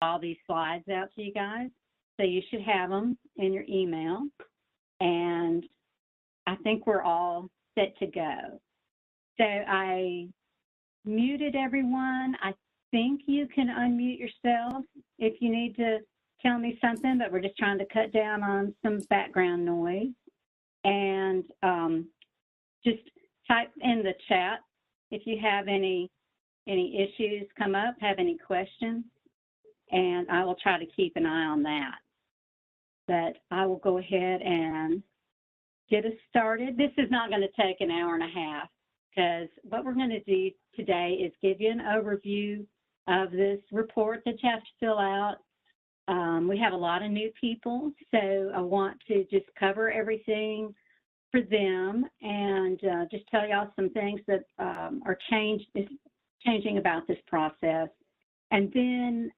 all these slides out to you guys. So you should have them in your email. And I think we're all set to go. So I muted everyone. I think you can unmute yourself if you need to tell me something, but we're just trying to cut down on some background noise. And just type in the chat if you have any issues come up, have any questions, and I will try to keep an eye on that. But I will go ahead and get us started. This is not going to take an hour and a half, because what we're going to do today is give you an overview of this report that you have to fill out. We have a lot of new people, so I want to just cover everything for them and just tell y'all some things that are changing about this process. And then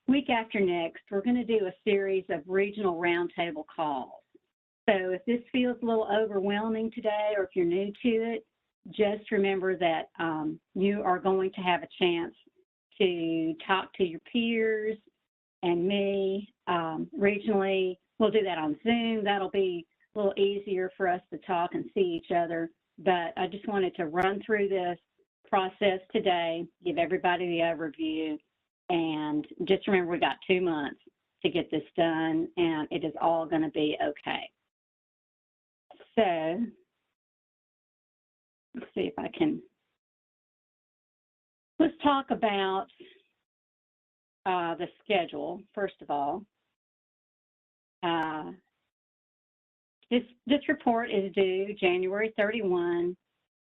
week after next, we're going to do a series of regional roundtable calls. So if this feels a little overwhelming today, or if you're new to it, just remember that you are going to have a chance to talk to your peers and me regionally. We'll do that on Zoom. That'll be a little easier for us to talk and see each other. But I just wanted to run through this process today, give everybody the overview, and just remember we got 2 months to get this done, and it is all going to be okay. So let's see if I can, let's talk about the schedule, first of all. This report is due January 31,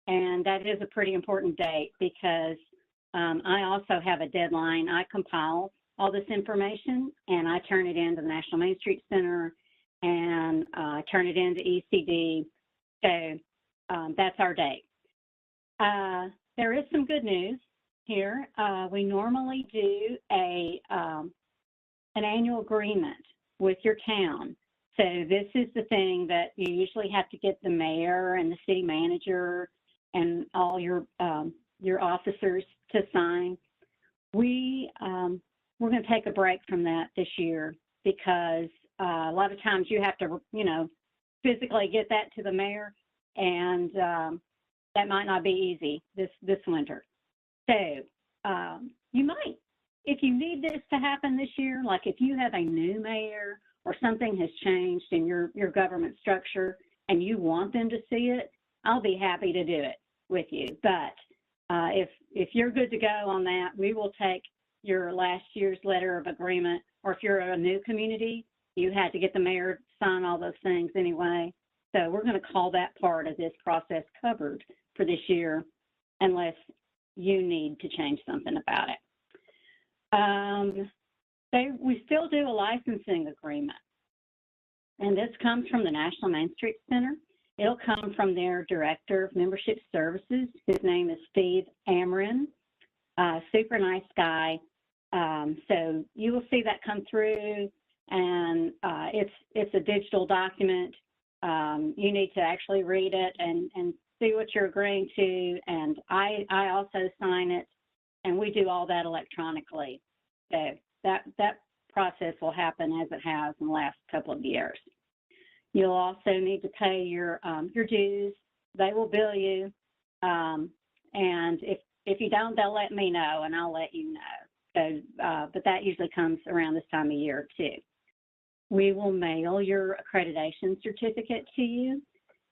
and that is a pretty important date because I also have a deadline. I compile all this information, and I turn it into the National Main Street Center, and I turn it into ECD. So that's our date. There is some good news here. We normally do an annual agreement with your town. So this is the thing that you usually have to get the mayor and the city manager and all your officers to sign. We're going to take a break from that this year because a lot of times you have to, physically get that to the mayor, and that might not be easy this winter. So you might, if you need this to happen this year, like if you have a new mayor or something has changed in your government structure and you want them to see it, I'll be happy to do it with you. But if you're good to go on that, we will take your last year's letter of agreement, or if you're a new community, you had to get the mayor to sign all those things anyway. So we're going to call that part of this process covered for this year, unless you need to change something about it. We still do a licensing agreement, and this comes from the National Main Street Center. It'll come from their Director of Membership Services. His name is Steve Amron, super nice guy. So you will see that come through, and it's a digital document. You need to actually read it and see what you're agreeing to, and I also sign it, and we do all that electronically. So that process will happen as it has in the last couple of years. You'll also need to pay your dues. They will bill you, and if you don't, they'll let me know, and I'll let you know. So, but that usually comes around this time of year too. We will mail your accreditation certificate to you.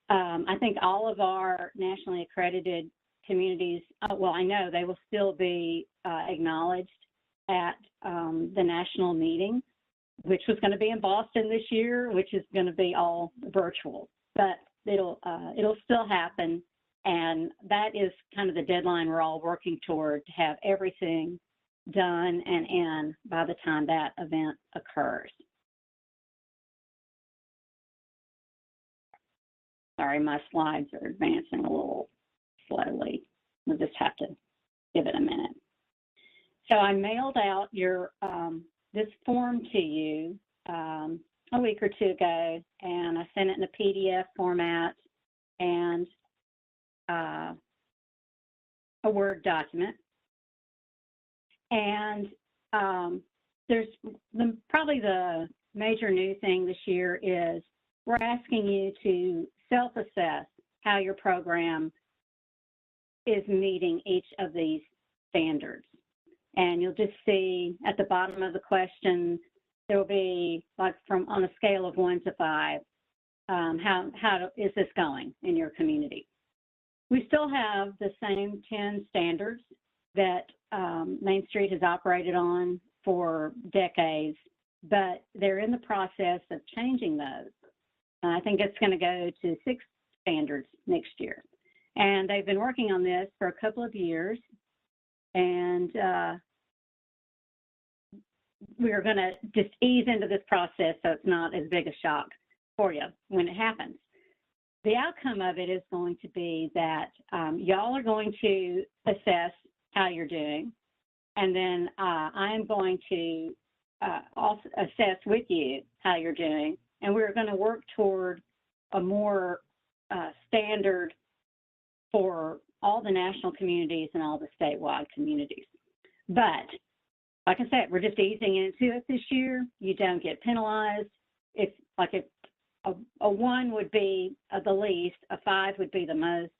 I think all of our nationally accredited communities, well, I know they will still be acknowledged at the national meeting, which was going to be in Boston this year, which is going to be all virtual, but it'll still happen. And that is kind of the deadline we're all working toward, to have everything done and in by the time that event occurs. Sorry, my slides are advancing a little slowly. We'll just have to give it a minute. So I mailed out your this form to you a week or two ago, and I sent it in a PDF format and a Word document. And there's probably the major new thing this year is we're asking you to self-assess how your program is meeting each of these standards. And you'll just see at the bottom of the question, there will be like from on a scale of 1 to 5, how is this going in your community? We still have the same 10 standards that Main Street has operated on for decades, but they're in the process of changing those. I think it's going to go to 6 standards next year. And they've been working on this for a couple of years, and we're going to just ease into this process so it's not as big a shock for you when it happens. The outcome of it is going to be that y'all are going to assess how you're doing, and then I'm going to also assess with you how you're doing, and we're going to work toward a more standard for all the national communities and all the statewide communities. But like I said, we're just easing into it this year. You don't get penalized. If a 1 would be the least, a 5 would be the most.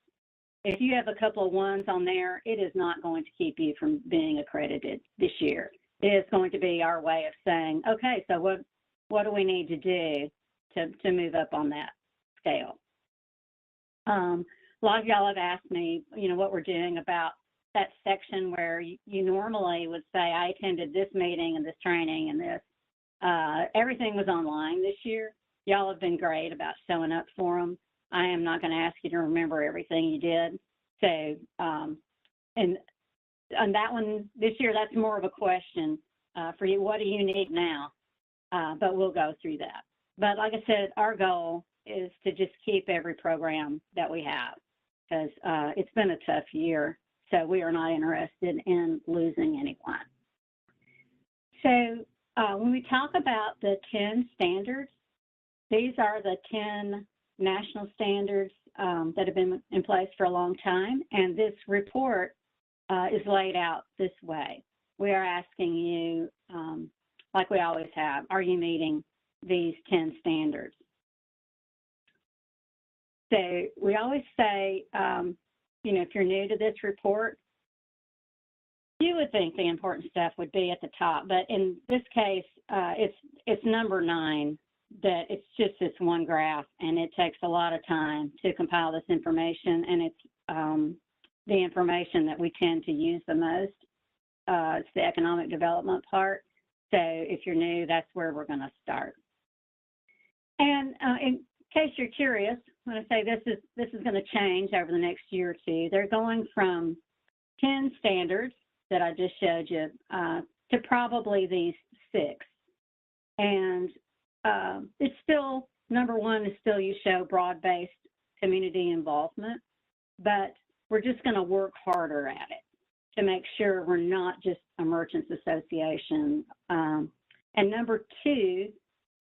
If you have a couple of 1s on there, it is not going to keep you from being accredited this year. It is going to be our way of saying, okay, so what do we need to do to move up on that scale? A lot of y'all have asked me, what we're doing about that section where you normally would say, I attended this meeting and this training and this. Everything was online this year. Y'all have been great about showing up for them. I am not going to ask you to remember everything you did. So, and on that one this year, that's more of a question for you. What do you need now? But we'll go through that. But like I said, our goal is to just keep every program that we have, because it's been a tough year. So we are not interested in losing anyone. So when we talk about the 10 standards, these are the 10 national standards that have been in place for a long time. And this report is laid out this way. We are asking you, like we always have, are you meeting these 10 standards? So we always say, if you're new to this report, you would think the important stuff would be at the top, but in this case, it's number 9, that it's just this one graph, and it takes a lot of time to compile this information, and it's the information that we tend to use the most. It's the economic development part. So if you're new, that's where we're going to start. And in case you're curious, when I say this is going to change over the next year or two, they're going from 10 standards that I just showed you to probably these 6. And it's still, number 1 is still you show broad-based community involvement, but we're just going to work harder at it to make sure we're not just a merchants association. And number 2,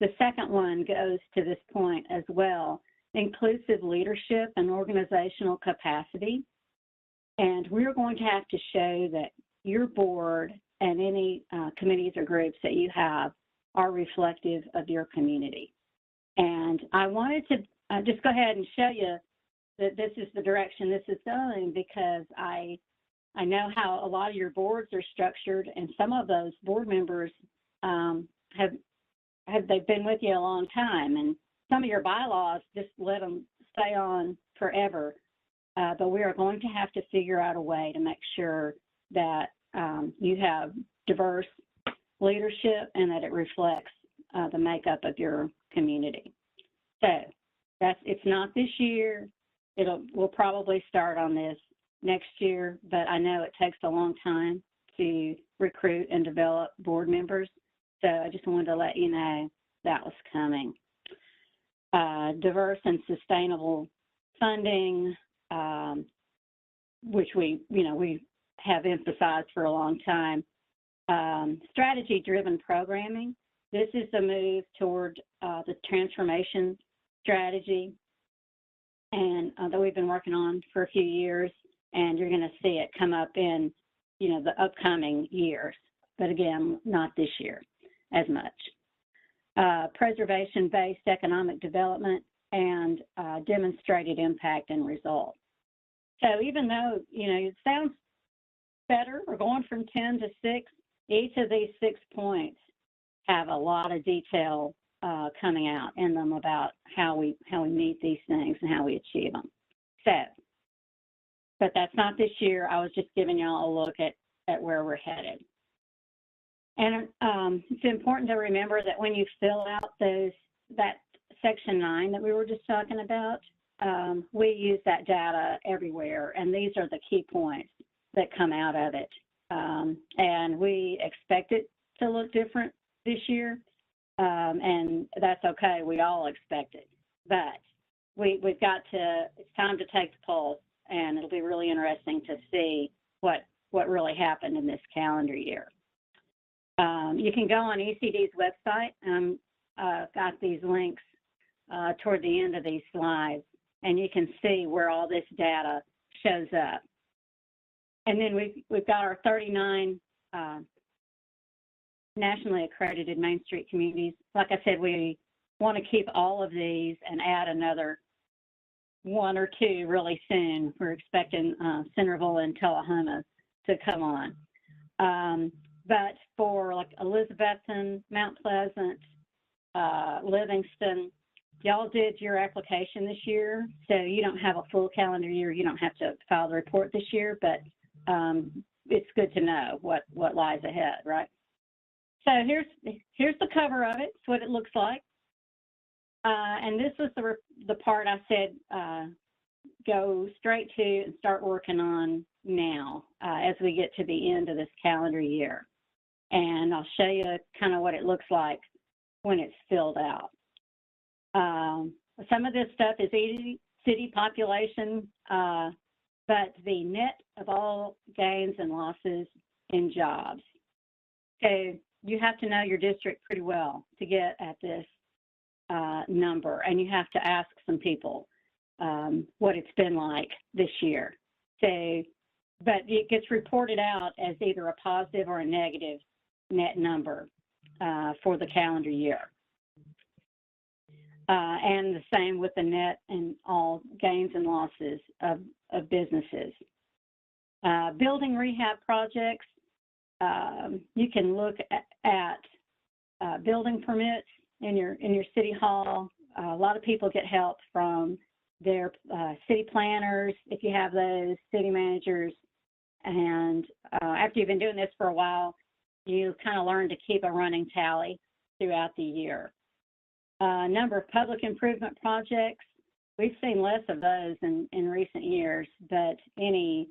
the second one goes to this point as well, inclusive leadership and organizational capacity. And we're going to have to show that your board and any committees or groups that you have are reflective of your community. And I wanted to just go ahead and show you that this is the direction this is going, because I know how a lot of your boards are structured, and some of those board members they've been with you a long time, and some of your bylaws just let them stay on forever. But we are going to have to figure out a way to make sure that you have diverse leadership and that it reflects the makeup of your community. So it's not this year. We'll probably start on this next year, but I know it takes a long time to recruit and develop board members. So I just wanted to let you know that was coming. Diverse and sustainable funding, which we have emphasized for a long time. Strategy-driven programming. This is the move toward the transformation strategy, and that we've been working on for a few years, and you're going to see it come up in, the upcoming years. but again, not this year as much. Preservation-based economic development and demonstrated impact and result. So even though, it sounds better, we're going from 10 to 6, each of these 6 points have a lot of detail coming out in them about how we meet these things and how we achieve them. So, but that's not this year. I was just giving y'all a look at where we're headed. And it's important to remember that when you fill out that section 9 that we were just talking about, we use that data everywhere, and these are the key points that come out of it. And we expect it to look different this year, and that's okay. We all expect it, but we've got to. It's time to take the pulse, and it'll be really interesting to see what really happened in this calendar year. You can go on ECD's website, and got these links toward the end of these slides, and you can see where all this data shows up. And then we've got our 39 nationally accredited Main Street communities. Like I said, we want to keep all of these and add another 1 or 2 really soon. We're expecting Centerville and Tullahoma to come on. But for like Elizabethton, Mount Pleasant, Livingston, y'all did your application this year, so you don't have a full calendar year. You don't have to file the report this year, but it's good to know what lies ahead, right? So here's the cover of it. It's what it looks like. And this was the part I said go straight to and start working on now as we get to the end of this calendar year. And I'll show you kind of what it looks like when it's filled out. Some of this stuff is city population, but the net of all gains and losses in jobs. So you have to know your district pretty well to get at this number, and you have to ask some people what it's been like this year. So, but it gets reported out as either a positive or a negative net number for the calendar year. And the same with the net and all gains and losses of businesses. Building rehab projects, you can look at building permits in your city hall. A lot of people get help from their city planners, if you have those, city managers. And after you've been doing this for a while, you kind of learn to keep a running tally throughout the year. Number of public improvement projects, we've seen less of those in recent years, but any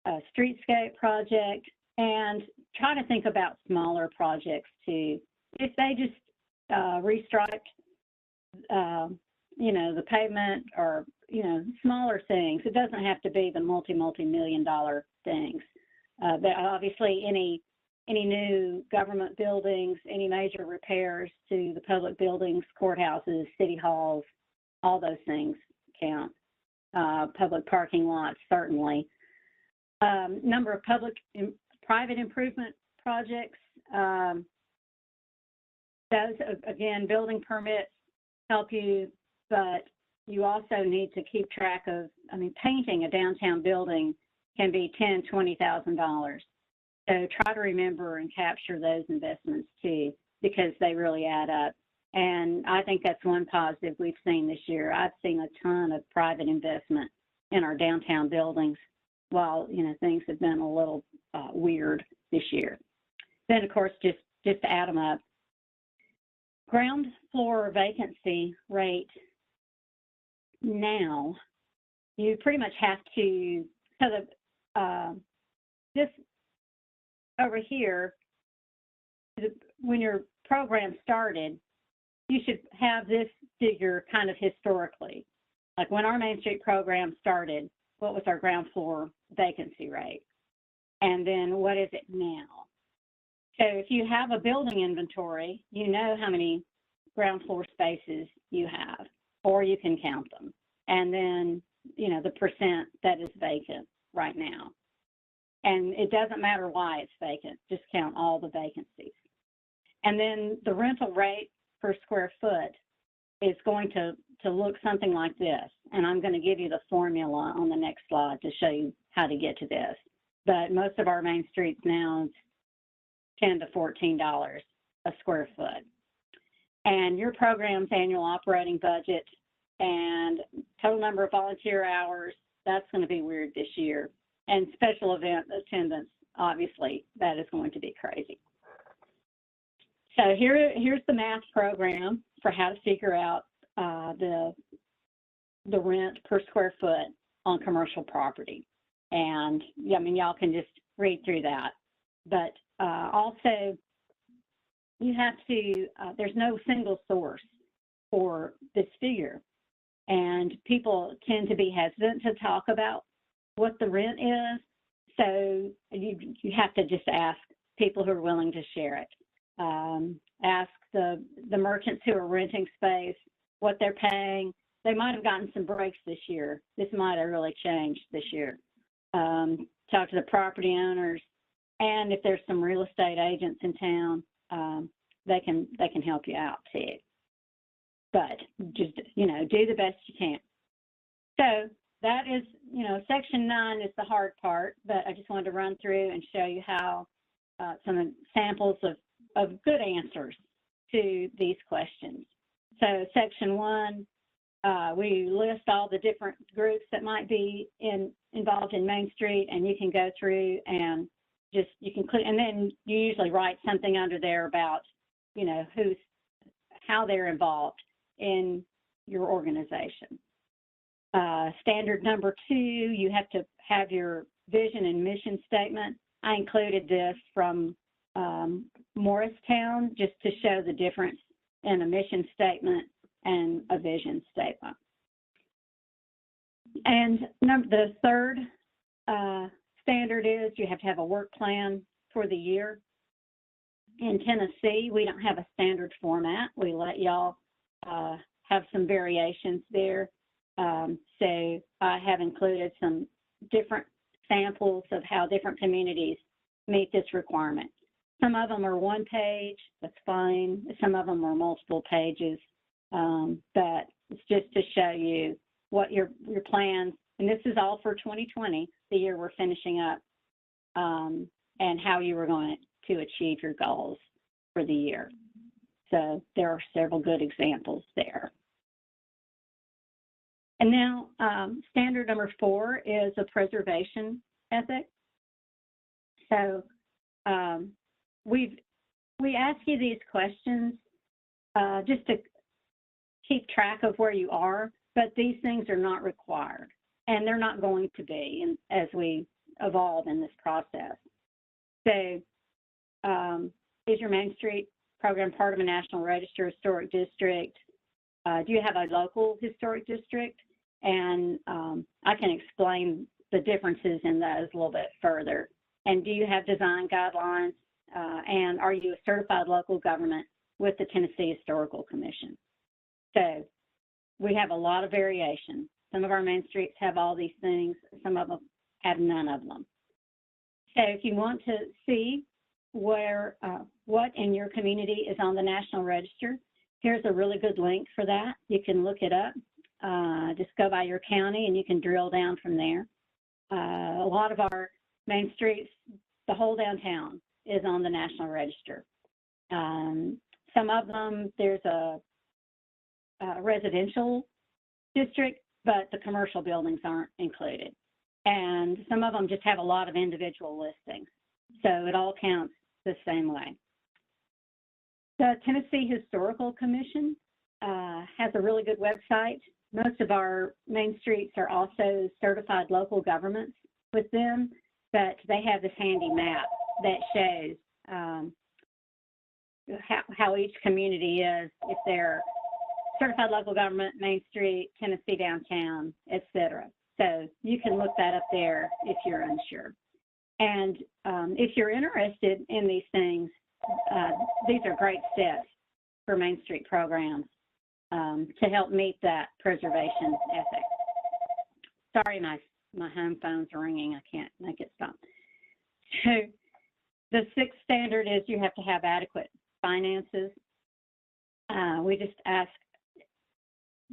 streetscape project, and try to think about smaller projects too. If they just restripe, the pavement, or, smaller things, it doesn't have to be the multi-million-dollar things. But obviously any new government buildings, any major repairs to the public buildings, courthouses, city halls, all those things count. Public parking lots, certainly. Number of private improvement projects. Those, again, building permits help you, but you also need to keep track of, painting a downtown building can be $10,000, $20,000. So try to remember and capture those investments too, because they really add up. And I think that's one positive we've seen this year. I've seen a ton of private investment in our downtown buildings while, things have been a little weird this year. Then, of course, just to add them up, ground floor vacancy rate now, you pretty much have to, this over here, when your program started, you should have this figure kind of historically. Like when our Main Street program started, what was our ground floor vacancy rate? And then what is it now? So if you have a building inventory, you know how many ground floor spaces you have, or you can count them. And then, the percent that is vacant right now. And it doesn't matter why it's vacant, just count all the vacancies. And then the rental rate per square foot is going to look something like this. And I'm going to give you the formula on the next slide to show you how to get to this. But most of our main streets now, it's $10 to $14 a square foot. And your program's annual operating budget and total number of volunteer hours, that's going to be weird this year. And special event attendance, obviously, that is going to be crazy. So here's the math program for how to figure out the rent per square foot on commercial property. And I mean, y'all can just read through that. But also, you have to, there's no single source for this figure. And people tend to be hesitant to talk about what the rent is. So you have to just ask people who are willing to share it. Ask the merchants who are renting space what they're paying. They might have gotten some breaks this year. This might have really changed this year. Talk to the property owners, and if there's some real estate agents in town, they can help you out too. But just, you know, do the best you can. So that is, you know, section 9 is the hard part, but I just wanted to run through and show you how some samples of good answers to these questions. So section 1, we list all the different groups that might be involved in Main Street, and you can go through and just, you can click, and then you usually write something under there about, you know, how they're involved in your organization. Standard number 2, you have to have your vision and mission statement. I included this from Morristown just to show the difference in a mission statement and a vision statement. And the third standard is you have to have a work plan for the year. In Tennessee, we don't have a standard format. We let y'all have some variations there. So I have included some different samples of how different communities meet this requirement. Some of them are one page, that's fine. Some of them are multiple pages, but it's just to show you what your plans, and this is all for 2020, the year we're finishing up, and how you were going to achieve your goals for the year. So there are several good examples there. And now standard number 4 is a preservation ethic. So we ask you these questions just to keep track of where you are, but these things are not required, and they're not going to be as we evolve in this process. So is your Main Street program part of a National Register Historic District? Do you have a local historic district? And I can explain the differences in those a little bit further. And do you have design guidelines? And are you a certified local government with the Tennessee Historical Commission? So we have a lot of variation. Some of our main streets have all these things. Some of them have none of them. So if you want to see where what in your community is on the National Register, here's a really good link for that. You can look it up. Just go by your county and you can drill down from there. A lot of our main streets, the whole downtown is on the National Register. Some of them, there's a residential district, but the commercial buildings aren't included. And some of them just have a lot of individual listings. So it all counts the same way. The Tennessee Historical Commission has a really good website. Most of our main streets are also certified local governments with them, but they have this handy map that shows how each community is, if they're certified local government, Main Street, Tennessee downtown, et cetera. So you can look that up there if you're unsure. And if you're interested in these things, these are great steps for Main Street programs to help meet that preservation ethic. Sorry, my home phone's ringing. I can't make it stop. So the sixth standard is you have to have adequate finances. We just ask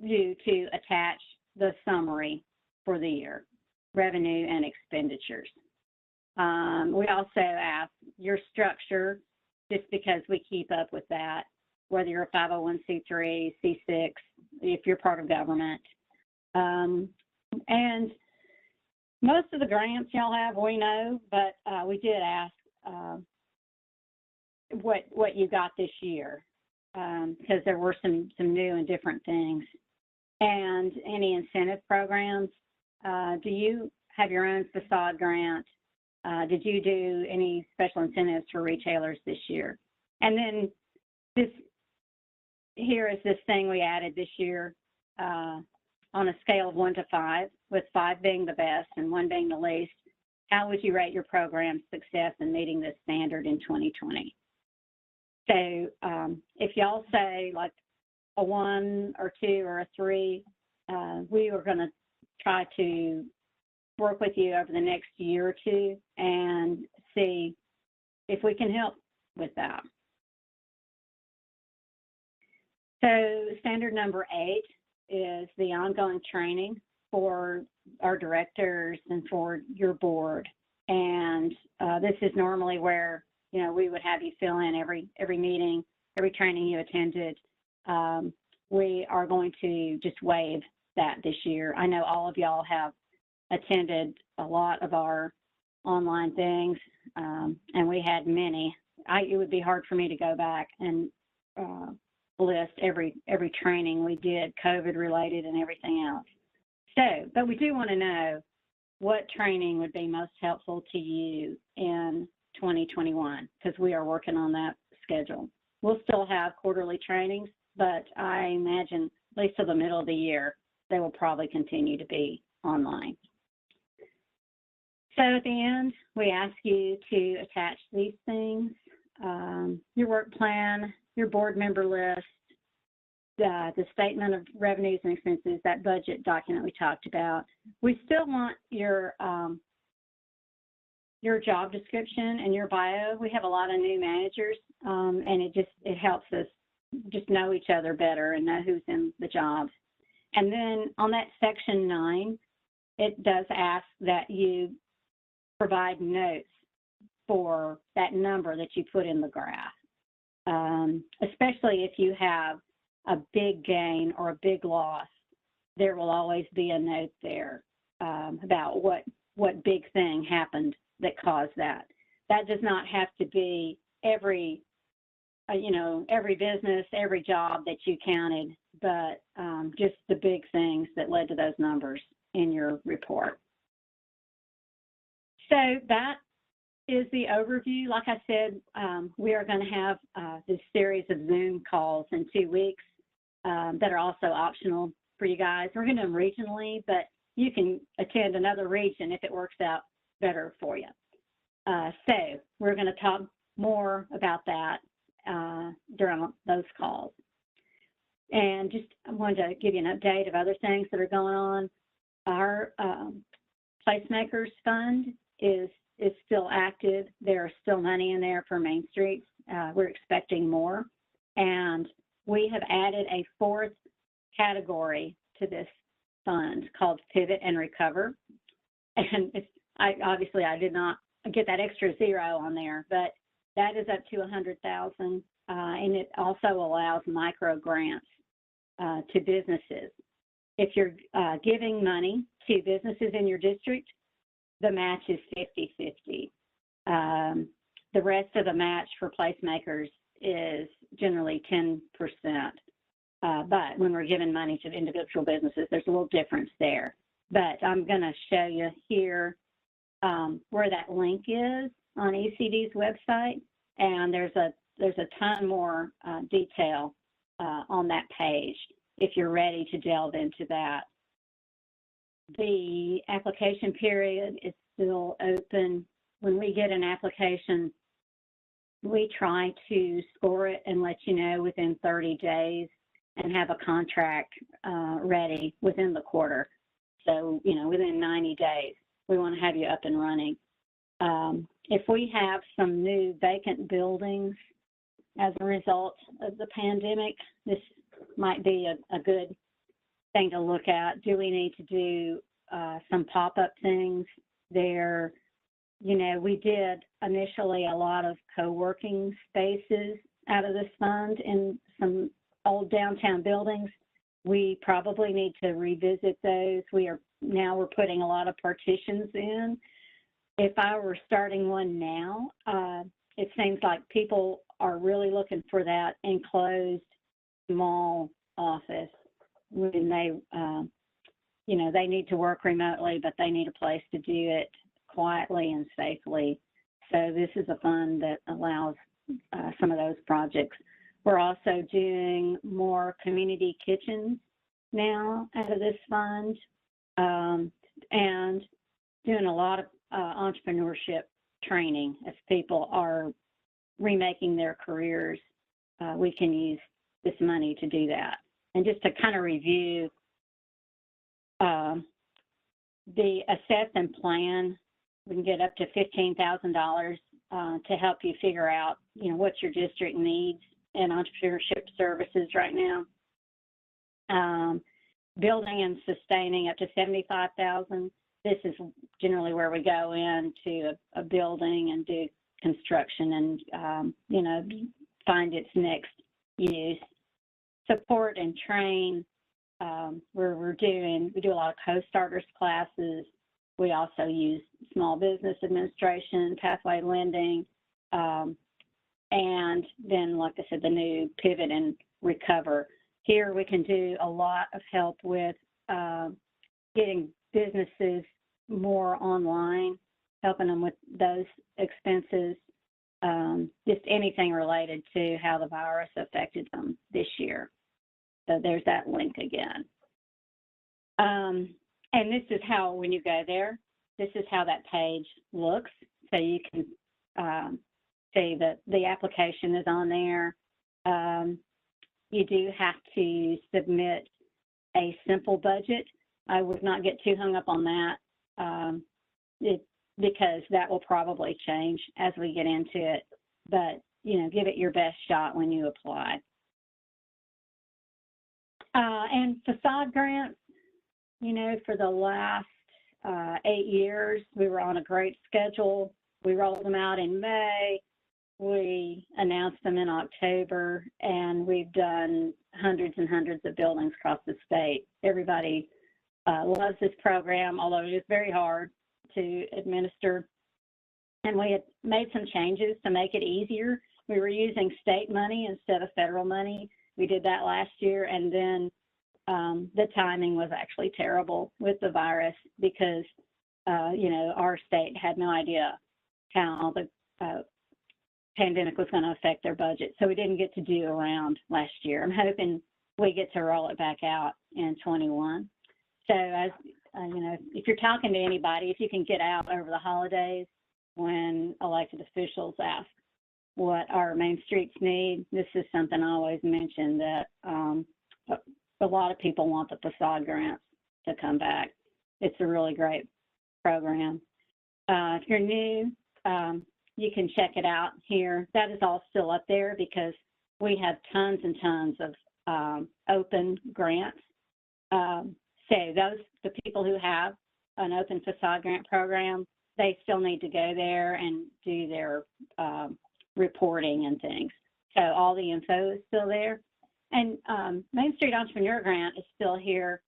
you to attach the summary for the year, revenue and expenditures. We also ask your structure, just because we keep up with that, whether you're a 501c3, C6, if you're part of government. And most of the grants y'all have, we know, but we did ask what you got this year, because there were some new and different things. And any incentive programs. Do you have your own facade grant? Did you do any special incentives for retailers this year? And then here is this thing we added this year on a scale of 1 to 5, with 5 being the best and 1 being the least. How would you rate your program's success in meeting this standard in 2020? So if y'all say like a 1 or 2 or a 3, we are going to try to work with you over the next year or two and see if we can help with that. So standard number 8 is the ongoing training for our directors and for your board. And this is normally where, you know, we would have you fill in every meeting, every training you attended. We are going to just waive that this year. I know all of y'all have attended a lot of our online things, and we had many. It would be hard for me to go back and list every training we did, COVID related and everything else. So, but we do want to know what training would be most helpful to you in 2021, because we are working on that schedule. We'll still have quarterly trainings, but I imagine at least to the middle of the year, they will probably continue to be online. So at the end, we ask you to attach these things, your work plan, your board member list, the statement of revenues and expenses, that budget document we talked about. We still want your job description and your bio. We have a lot of new managers, and it helps us just know each other better and know who's in the job. And then on that section 9, it does ask that you provide notes for that number that you put in the graph, especially if you have a big gain or a big loss. There will always be a note there about what big thing happened that caused that. That does not have to be every business, every job that you counted, but just the big things that led to those numbers in your report. So that is the overview. Like I said, we are going to have this series of Zoom calls in 2 weeks that are also optional for you guys. We're going to do them regionally, but you can attend another region if it works out better for you. So we're going to talk more about that during those calls. And just I wanted to give you an update of other things that are going on. Our Placemakers Fund is still active. There is still money in there for Main Streets. We're expecting more. And we have added a 4th category to this fund called Pivot and Recover. And obviously I did not get that extra 0 on there, but that is up to $100,000, and it also allows micro grants to businesses. If you're giving money to businesses in your district, the match is 50-50. The rest of the match for placemakers is generally 10%. But when we're giving money to individual businesses, there's a little difference there. But I'm going to show you here where that link is on ECD's website, and there's a ton more detail on that page if you're ready to delve into that. The application period is still open. When we get an application, we try to score it and let you know within 30 days and have a contract ready within the quarter. So, within 90 days, we want to have you up and running. if we have some new vacant buildings as a result of the pandemic, this might be a good thing to look at. Do we need to do some pop-up things there? You know, we did initially a lot of co-working spaces out of this fund in some old downtown buildings. We probably need to revisit those. We're putting a lot of partitions in. If I were starting one now, it seems like people are really looking for that enclosed small office when they, you know, they need to work remotely, but they need a place to do it quietly and safely. So this is a fund that allows some of those projects. We're also doing more community kitchens now out of this fund, and doing a lot of entrepreneurship training. As people are remaking their careers, we can use this money to do that. And just to kind of review, the assess and plan, we can get up to $15,000 to help you figure out, you know, what your district needs in entrepreneurship services right now. Building and sustaining up to $75,000. This is generally where we go into a building and do construction and, you know, find its next use. Support and train, we do a lot of co-starters classes. We also use small business administration, pathway lending, and then, like I said, the new pivot and recover. Here we can do a lot of help with getting businesses more online, helping them with those expenses, just anything related to how the virus affected them this year. So there's that link again. And this is how, when you go there, this is how that page looks. So you can see that the application is on there. You do have to submit a simple budget. I would not get too hung up on that because that will probably change as we get into it. But, you know, give it your best shot when you apply. And facade grants, you know, for the last 8 years, we were on a great schedule. We rolled them out in May. We announced them in October, and we've done hundreds and hundreds of buildings across the state. Everybody loves this program, although it is very hard to administer. And we had made some changes to make it easier. We were using state money instead of federal money. We did that last year, and then the timing was actually terrible with the virus because, you know, our state had no idea how the pandemic was going to affect their budget. So we didn't get to do a round last year. I'm hoping we get to roll it back out in 21. So as you know, if you're talking to anybody, if you can get out over the holidays when elected officials ask what our main streets need, this is something I always mention, that a lot of people want the facade grants to come back. It's a really great program. If you're new, you can check it out here. That is all still up there because we have tons and tons of open grants. So the people who have an open facade grant program, they still need to go there and do their reporting and things. So all the info is still there. And Main Street Entrepreneur Grant is still here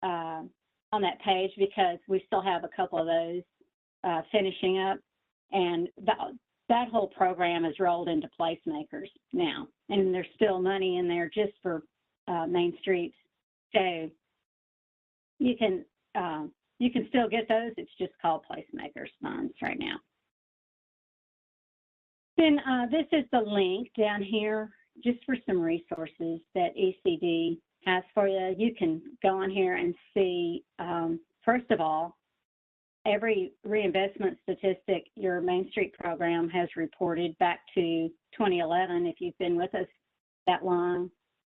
on that page because we still have a couple of those finishing up. And that whole program is rolled into placemakers now. And there's still money in there just for Main Streets. So you can still get those. It's just called placemakers funds right now. Then this is the link down here just for some resources that ECD has for you. You can go on here and see, first of all, every reinvestment statistic your Main Street program has reported back to 2011, if you've been with us that long,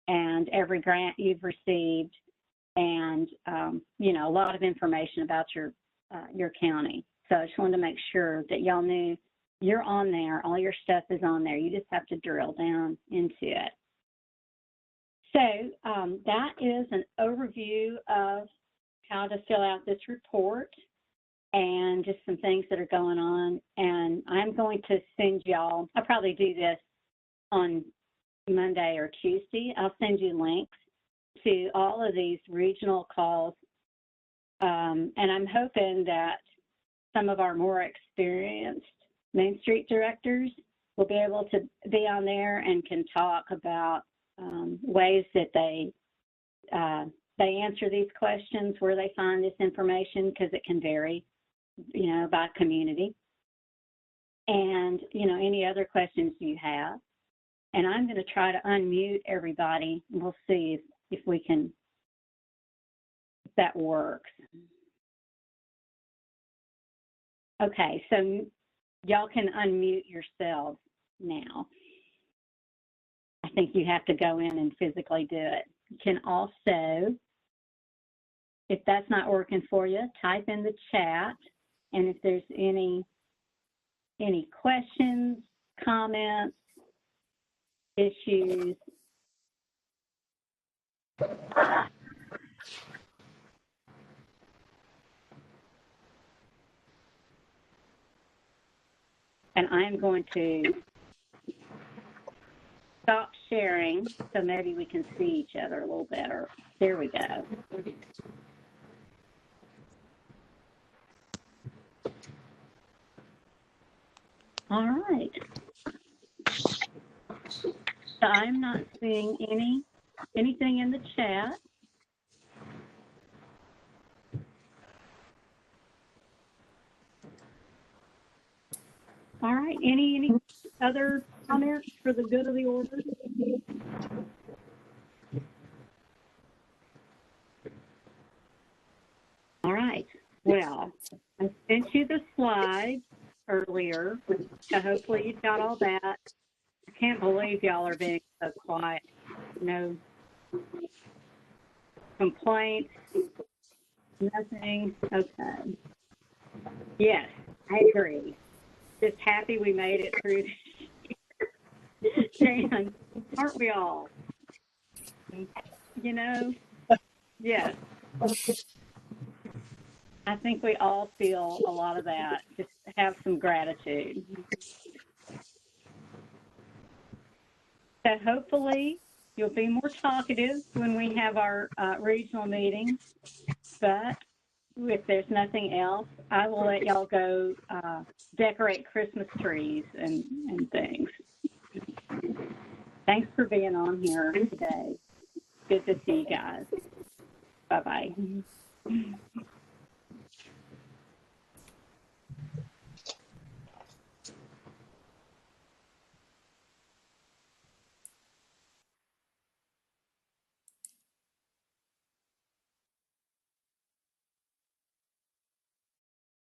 and every grant you've received, and you know, a lot of information about your county. So I just wanted to make sure that y'all knew you're on there. All your stuff is on there. You just have to drill down into it. So that is an overview of how to fill out this report and just some things that are going on. And I'm going to send y'all, I'll probably do this on Monday or Tuesday. I'll send you links to all of these regional calls. And I'm hoping that some of our more experienced Main Street directors will be able to be on there and can talk about ways that they answer these questions, where they find this information, because it can vary, you know, by community. And, you know, any other questions you have. And I'm going to try to unmute everybody. We'll see if we can, if that works. Okay, so y'all can unmute yourselves now. I think you have to go in and physically do it. You can also, if that's not working for you, type in the chat. And if there's any questions, comments, issues, and I'm going to stop sharing so maybe we can see each other a little better. There we go. All right. So I'm not seeing anything in the chat. All right. Any other comments for the good of the order? All right. Well, I sent you the slides earlier, so hopefully you've got all that. I can't believe y'all are being so quiet. No complaints, nothing. Okay. Yes, I agree. Just happy we made it through this year. Jan, aren't we all? You know, yes. I think we all feel a lot of that. Just have some gratitude. So hopefully you'll be more talkative when we have our regional meeting. But if there's nothing else, I will let y'all go decorate Christmas trees and things. Thanks for being on here today. Good to see you guys. Bye-bye.